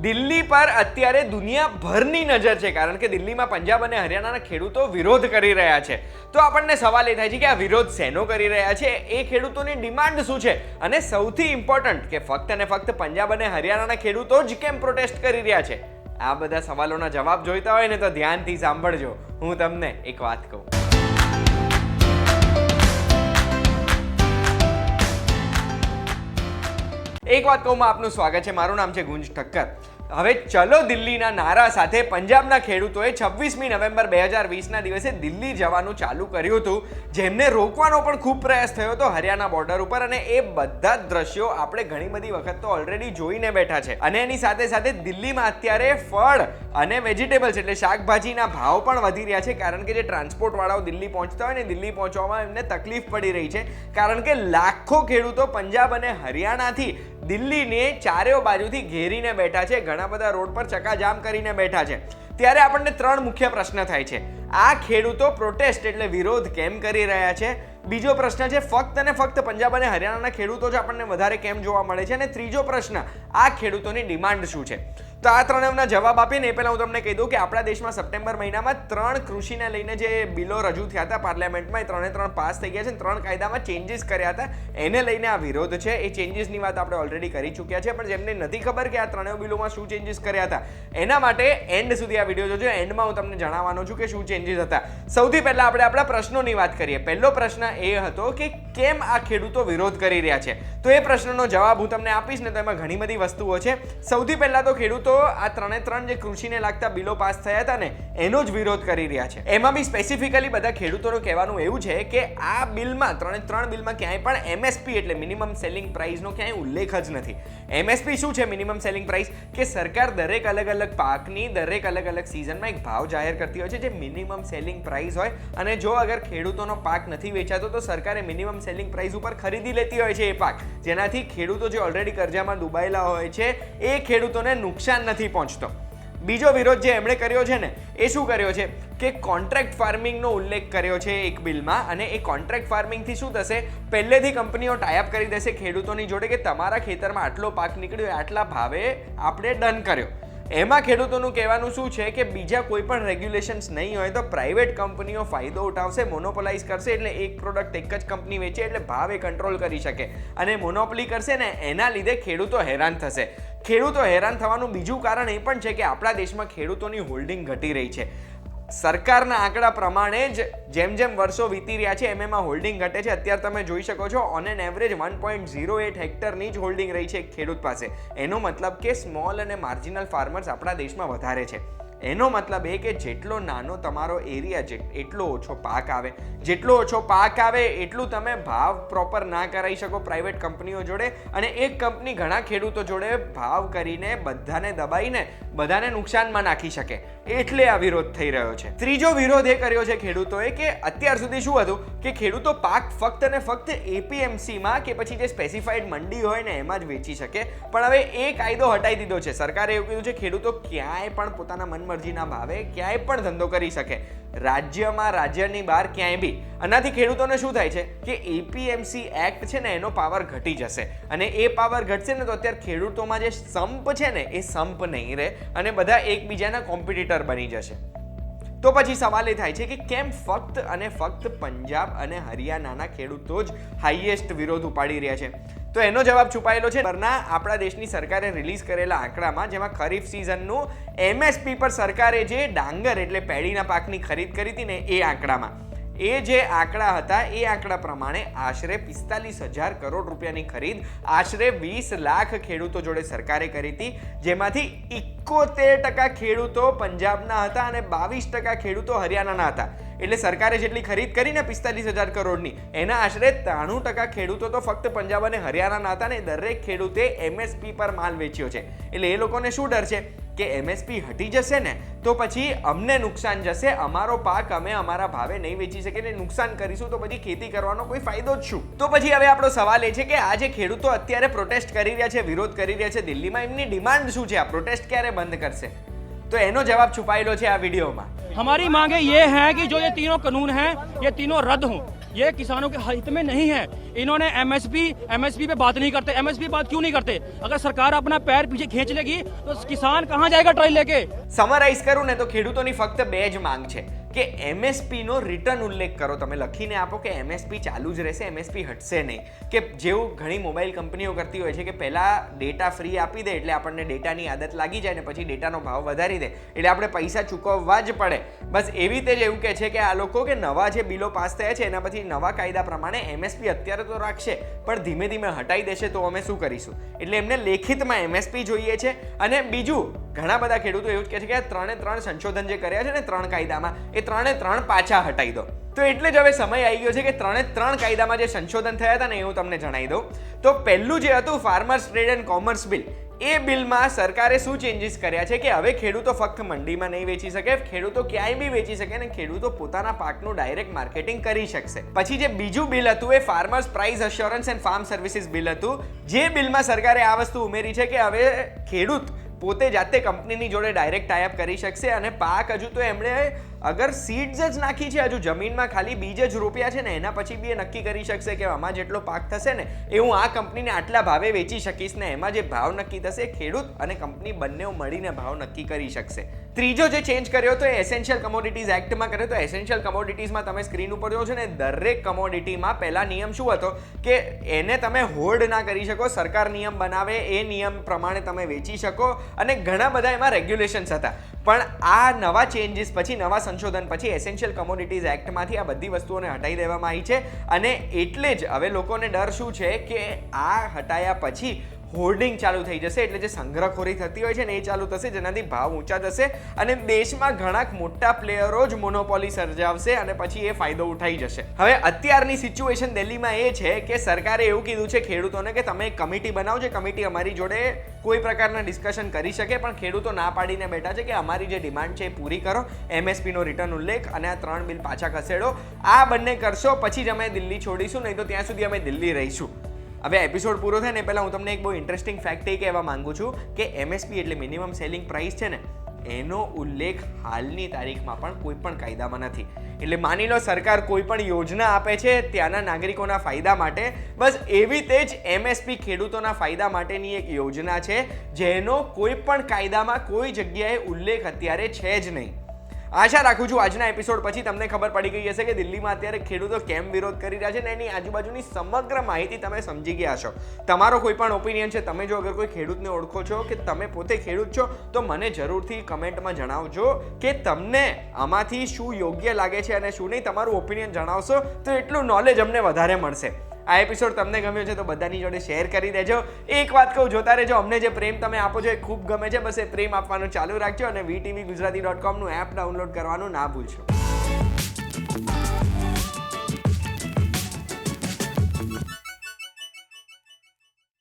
દિલ્હી પર અત્યારે દુનિયાભરની નજર છે, કારણ કે દિલ્હીમાં પંજાબ અને હરિયાણાના ખેડૂતો વિરોધ કરી રહ્યા છે. તો આપણને સવાલ એ થાય છે કે આ વિરોધ શેનો કરી રહ્યા છે, એ ખેડૂતોની ડિમાન્ડ શું છે, અને સૌથી ઇમ્પોર્ટન્ટ કે ફક્ત અને ફક્ત પંજાબ અને હરિયાણાના ખેડૂતો જ કેમ પ્રોટેસ્ટ કરી રહ્યા છે. આ બધા સવાલોના જવાબ જોઈતા હોય ને તો ધ્યાનથી સાંભળજો. હું તમને એક વાત કહું. એક વાત કહું, આપનું સ્વાગત છે. મારું નામ છે ગુંજ ઠક્કર. હવે ચલો દિલ્હીના નારા સાથે પંજાબના ખેડૂતોએ 26મી નવેમ્બર 2020ના દિવસે દિલ્હી જવાનું ચાલુ કર્યું હતું, જેમને રોકવાનો પણ ખૂબ પ્રયાસ થયો હતો હરિયાણા બોર્ડર ઉપર. અને એ બધા જ દ્રશ્યો આપણે ઘણી બધી વખત તો ઓલરેડી જોઈને બેઠા છે. અને એની સાથે સાથે દિલ્હીમાં અત્યારે ફળ અને વેજીટેબલ્સ એટલે શાકભાજીના ભાવ પણ વધી રહ્યા છે, કારણ કે જે ટ્રાન્સપોર્ટ વાળાઓ દિલ્હી પહોંચતા હોય ને, દિલ્હી પહોંચવામાં એમને તકલીફ પડી રહી છે, કારણ કે લાખો ખેડૂતો પંજાબ અને હરિયાણાથી દિલ્હીને ચારેય બાજુથી ઘેરીને બેઠા છે, ઘણા બધા રોડ પર ચક્કાજામ કરીને બેઠા છે. ત્યારે આપણને ત્રણ મુખ્ય પ્રશ્ન થાય છે. આ ખેડૂતો પ્રોટેસ્ટ એટલે વિરોધ કેમ કરી રહ્યા છે? બીજો પ્રશ્ન છે, ફક્ત અને ફક્ત પંજાબ અને હરિયાણાના ખેડૂતો જ આપણને વધારે કેમ જોવા મળે છે? અને ત્રીજો પ્રશ્ન, આ ખેડૂતોની ડિમાન્ડ શું છે? તો આ ત્રણેયના જવાબ આપીને એ પહેલા હું તમને કહી દઉં કે આપણા દેશમાં સપ્ટેમ્બર મહિનામાં 3 કૃષિને લઈને જે બિલો રજૂ થયા હતા પાર્લામેન્ટમાં, એ 3 પાસ થઈ ગયા છે. 3 કાયદામાં ચેન્જીસ કર્યા હતા, એને લઈને આ વિરોધ છે. એ ચેન્જીસની વાત આપણે ઓલરેડી કરી ચૂક્યા છે, પણ જેમને નથી ખબર કે આ 3 બિલોમાં શું ચેન્જીસ કર્યા હતા, એના માટે એન્ડ સુધી આ વિડીયો જોજો. એન્ડમાં હું તમને જણાવવાનો છું કે શું ચેન્જીસ હતા. સૌથી પહેલા આપણે આપણા પ્રશ્નોની વાત કરીએ. પહેલો પ્રશ્ન એ હતો કે કેમ આ ખેડૂતો વિરોધ કરી રહ્યા છે? તો એ પ્રશ્નનો જવાબ હું તમને આપીશ ને, તો એમાં ઘણી બધી વસ્તુઓ છે. સૌથી પહેલા તો ખેડૂતો આ 3 જે કૃષિને લાગતા બિલો પાસ થયા હતા ને, એનો જ વિરોધ કરી રહ્યા છે. એમાં બી સ્પેસિફિકલી બધા ખેડૂતોનું કહેવાનું એવું છે કે આ બિલમાં 3 બિલમાં ક્યાંય પણ એમએસપી એટલે મિનિમમ સેલિંગ પ્રાઇસનો ક્યાંય ઉલ્લેખ જ નથી. એમએસપી શું છે? મિનિમમ સેલિંગ પ્રાઇસ, કે સરકાર દરેક અલગ અલગ પાકની દરેક અલગ અલગ સિઝનમાં એક ભાવ જાહેર કરતી હોય છે, જે મિનિમમ સેલિંગ પ્રાઇસ હોય. અને જો અગર ખેડૂતોનો પાક નથી વેચાતો તો સરકારે મિનિમમ સેલિંગ પ્રાઇસ ઉપર ખરીદી લેતી હોય છે એ પાક, જેનાથી ખેડૂતો જે ઓલરેડી કર્જામાં ડૂબાયેલા હોય છે એ ખેડૂતોને નુકસાન નથી પહોંચતો. બીજો વિરોધ જે એમણે કર્યો છે ને, એ શું કર્યો છે કે કોન્ટ્રાક્ટ ફાર્મિંગનો ઉલ્લેખ કર્યો છે એક બિલમાં. અને એ કોન્ટ્રાક્ટ ફાર્મિંગથી શું થશે, પહેલેથી કંપનીઓ ટાઈઅપ કરી દેશે ખેડૂતોની જોડે કે તમારા ખેતરમાં આટલો પાક નીકળ્યો, આટલા ભાવે આપણે ડન કર્યો. એમાં ખેડૂતોનું કહેવાનું શું છે કે બીજા કોઈ પણ રેગ્યુલેશન્સ નહીં હોય તો પ્રાઇવેટ કંપનીઓ ફાયદો ઉઠાવશે, મોનોપોલાઇઝ કરશે. એટલે એક પ્રોડક્ટ એક જ કંપની વેચે એટલે ભાવ એ કંટ્રોલ કરી શકે. અને મોનોપોલી કરશે ને, એના લીધે ખેડૂતો હેરાન થશે. ખેડૂતો હેરાન થવાનું બીજું કારણ એ પણ છે કે આપણા દેશમાં ખેડૂતોની હોલ્ડિંગ ઘટી રહી છે. સરકારના આંકડા પ્રમાણે જ જેમ જેમ વર્ષો વીતી રહ્યા છે એમાં હોલ્ડિંગ ઘટે છે. અત્યારે તમે જોઈ શકો છો ઓન એન એવરેજ 1.08 હેક્ટરની જ હોલ્ડિંગ રહી છે ખેડૂત પાસે. એનો મતલબ કે સ્મોલ અને માર્જિનલ ફાર્મર્સ આપણા દેશમાં વધારે છે. એનો મતલબ એ કે જેટલો નાનો તમારો એરિયા છે એટલો ઓછો પાક આવે. જેટલો ઓછો પાક આવે એટલું તમે ભાવ પ્રોપર ના કરાવી શકો પ્રાઇવેટ કંપનીઓ જોડે. અને એક કંપની ઘણા ખેડૂતો જોડે ભાવ કરીને બધાને દબાઈને બધાને નુકસાનમાં નાખી શકે. એટલે આ વિરોધ થઈ રહ્યો છે. ત્રીજો વિરોધ એ કર્યો છે ખેડૂતોએ કે અત્યાર સુધી શું હતું કે ખેડૂતો પાક ફક્ત અને ફક્ત એપીએમસીમાં કે પછી જે સ્પેસિફાઈડ મંડી હોય ને એમાં જ વેચી શકે. પણ હવે એ કાયદો હટાવી દીધો છે. સરકારે એવું કીધું છે ખેડૂતો ક્યાંય પણ પોતાના મનમરજીના ભાવે ક્યાંય પણ ધંધો કરી શકે, રાજ્યમાં, રાજ્યની બહાર ક્યાંય બી. આનાથી ખેડૂતોને શું થાય છે કે એપીએમસી એક્ટ છે ને એનો પાવર ઘટી જશે. અને એ પાવર ઘટશે ને તો અત્યારે ખેડૂતોમાં જે સંપ છે ને એ સંપ નહીં રહે અને બધા એકબીજાના કોમ્પિટિટર બની જશે. તો પછી સવાલ એ થાય છે કે કેમ ફક્ત અને ફક્ત પંજાબ અને હરિયાણાના ખેડૂતો જ હાઈએસ્ટ વિરોધ ઉપાડી રહ્યા છે? તો એનો જવાબ છુપાયેલો છે આપણા દેશની સરકારે રિલીઝ કરેલા આંકડામાં, જેમાં ખરીફ સિઝનનું એમએસપી પર સરકારે જે ડાંગર એટલે પેડીના પાકની ખરીદ કરી હતી ને, એ આંકડામાં એ જે આંકડા હતા એ આંકડા પ્રમાણે આશરે 45,000 કરોડ રૂપિયાની ખરીદ આશરે 20 લાખ ખેડૂતો જોડે સરકારે કરી હતી, જેમાંથી 71% ખેડૂતો પંજાબના હતા અને 22% ખેડૂતો હરિયાણાના હતા. એટલે સરકારે જેટલી ખરીદ કરીને 45,000 કરોડની, એના આશરે 93% ખેડૂતો તો ફક્ત પંજાબ અને હરિયાણાના હતા ને દરેક ખેડૂતે એમએસપી પર માલ વેચ્યો છે. એટલે એ લોકોને શું ડર છે કે એમએસપી હટી જશે ને તો પછી અમને નુકસાન જશે, અમારો પાક અમે અમારા ભાવે નહીં વેચી શકીએ, નુકસાન કરીશું તો પછી ખેતી કરવાનો કોઈ ફાયદો જ શું? તો પછી હવે આપણો સવાલ એ છે કે આ જે ખેડૂતો અત્યારે પ્રોટેસ્ટ કરી રહ્યા છે, વિરોધ કરી રહ્યા છે દિલ્હીમાં, એમની ડિમાન્ડ શું છે? આ પ્રોટેસ્ટ ક્યારે બંધ કરશે? तो एनो जवाब छुपाएलो छे आ वीडियो में। हमारी मांगे ये है कि जो ये तीनों कानून हैं ये तीनों रद्द हों। ये किसानों के हित में नहीं है। इन्होंने एमएसपी पे बात नहीं करते। एमएसपी बात क्यों नहीं करते? अगर सरकार अपना पैर पीछे खींच लेगी तो किसान कहां जाएगा ट्रायल लेके? સમરાઇઝ કરું ને તો ખેડૂતોની ફક્ત બે જ માંગ છે કે એમએસપી નો રિટર્ન ઉલ્લેખ કરો, તમે લખીને આપો કે એમએસપી ચાલુ જ રહેશે, એમએસપી હટશે નહીં. કે જેવું ઘણી મોબાઈલ કંપનીઓ કરતી હોય છે કે પહેલા ડેટા ફ્રી આપી દે એટલે આપણને ડેટાની આદત લાગી જાય ને પછી ડેટાનો ભાવ વધારી દે એટલે આપણે પૈસા ચૂકવવા જ પડે. બસ એવી રીતે જ એવું કહે છે કે આ લોકો કે નવા જે બિલો પાસ થયા છે એના પછી નવા કાયદા પ્રમાણે એમએસપી અત્યારે તો રાખશે પણ ધીમે ધીમે હટાઈ દેશે તો અમે શું કરીશું. એટલે એમને લેખિતમાં એમએસપી જોઈએ છે. અને બીજું, ઘણા બધા ખેડૂતો એવું જ કહે છે કે આ 3 સંશોધન જે કર્યા છે ને 3 કાયદામાં એ 3 પાછા હટાઈ દો. તો એટલે જ હવે સમય આવી ગયો છે કે 3 કાયદામાં જે સંશોધન થયા હતા ને એ હું તમને જણાવી દઉં. તો પહેલું જે હતું farmers trade and commerce bill, એ બિલમાં સરકારે શું ચેન્જીસ કર્યા છે કે હવે ખેડૂતો ફક્ત મંડીમાં નહીં વેચી શકે, ખેડૂતો ક્યાંય બી વેચી શકે અને ખેડૂતો પોતાના પાકનું ડાયરેક્ટ માર્કેટિંગ કરી શકશે. પછી જે બીજું બિલ હતું એ farmers price assurance and farm services bill હતું, જે બિલમાં સરકારે આ વસ્તુ ઉમેરી છે કે હવે ખેડૂત પોતે જાતે કંપનીની જોડે ડાયરેક્ટ ટાઈપ કરી શકશે અને પાક હજુ તો એમણે અગર સીડ્સ જ નાખી છે, હજુ જમીનમાં ખાલી બીજ જ રોપ્યા છે ને એના પછી બી એ નક્કી કરી શકશે કે આમાં જેટલો પાક થશે ને એ હું આ કંપનીને આટલા ભાવે વેચી શકીશ ને એમાં જે ભાવ નક્કી થશે ખેડૂત અને કંપની બંને મળીને ભાવ નક્કી કરી શકશે. ત્રીજો જે ચેન્જ કર્યો તો એ એસેન્શિયલ કમોડિટીઝ એક્ટમાં કર્યો. તો એસેન્શિયલ કમોડિટીઝમાં તમે સ્ક્રીન ઉપર જો છો ને દરેક કમોડિટીમાં પહેલા નિયમ શું હતો કે એને તમે હોલ્ડ ના કરી શકો, સરકાર નિયમ બનાવે એ નિયમ પ્રમાણે તમે વેચી શકો અને ઘણા બધા એમાં રેગ્યુલેશન્સ હતા. પણ આ નવા ચેન્જીસ પછી, નવા સંશોધન પછી એસેન્શિયલ કમોડિટીઝ એક્ટમાંથી આ બધી વસ્તુઓને હટાવી દેવામાં આવી છે. અને એટલે જ હવે લોકોને ડર શું છે કે આ હટાયા પછી હોર્ડિંગ ચાલુ થઈ જશે, એટલે જે સંગ્રહખોરી થતી હોય છે ને એ ચાલુ થશે, જેનાથી ભાવ ઊંચા જશે અને દેશમાં ઘણા મોટા પ્લેયરો જ મોનોપોલી સર્જાવશે અને પછી એ ફાયદો ઉઠાઈ જશે. હવે અત્યારની સિચ્યુએશન દિલ્હીમાં એ છે કે સરકારે એવું કીધું છે ખેડૂતોને કે તમે એક કમિટી બનાવજો, કમિટી અમારી જોડે કોઈ પ્રકારના ડિસ્કશન કરી શકે, પણ ખેડૂતો ના પાડીને બેઠા છે કે અમારી જે ડિમાન્ડ છે એ પૂરી કરો, એમએસપી નો રિટર્ન ઉલ્લેખ અને આ 3 બિલ પાછા ખસેડો. આ બંને કરશો પછી જ અમે દિલ્હી છોડીશું, નહીં તો ત્યાં સુધી અમે દિલ્હી રહીશું. હવે એપિસોડ પૂરો થાય ને પહેલાં હું તમને એક બહુ ઇન્ટરેસ્ટિંગ ફેક્ટ એ કહેવા માંગુ છું કે એમએસપી એટલે મિનિમમ સેલિંગ પ્રાઇસ છે ને એનો ઉલ્લેખ હાલની તારીખમાં પણ કોઈ પણ કાયદામાં નથી. એટલે માની લો સરકાર કોઈ પણ યોજના આપે છે ત્યાંના નાગરિકોના ફાયદા માટે, બસ એવી તે જ એમએસપી ખેડૂતોના ફાયદા માટેની એક યોજના છે જેનો કોઈ પણ કાયદામાં કોઈ જગ્યાએ ઉલ્લેખ અત્યારે છે જ નહીં. આશા રાખું છું આજના એપિસોડ પછી તમને ખબર પડી ગઈ હશે કે દિલ્હીમાં અત્યારે ખેડૂતો કેમ વિરોધ કરી રહ્યા છે ને એની આજુબાજુની સમગ્ર માહિતી તમે સમજી ગયા છો. તમારો કોઈ પણ ઓપિનિયન છે, તમે જો અગર કોઈ ખેડૂતને ઓળખો છો કે તમે પોતે ખેડૂત છો તો મને જરૂરથી કમેન્ટમાં જણાવજો કે તમને આમાંથી શું યોગ્ય લાગે છે અને શું નહીં. તમારું ઓપિનિયન જણાવશો તો એટલું નોલેજ અમને વધારે મળશે. આ એપિસોડ તમને ગમ્યો છે તો બધાની જોડે શેર કરી દેજો. એક વાત કહું, જોતા રહેજો, અમને જે પ્રેમ તમે આપો છો એ ખૂબ ગમે છે, બસ એ પ્રેમ આપવાનું ચાલુ રાખજો અને VTVGujarati.com નું એપ ડાઉનલોડ કરવાનું ના ભૂલશો.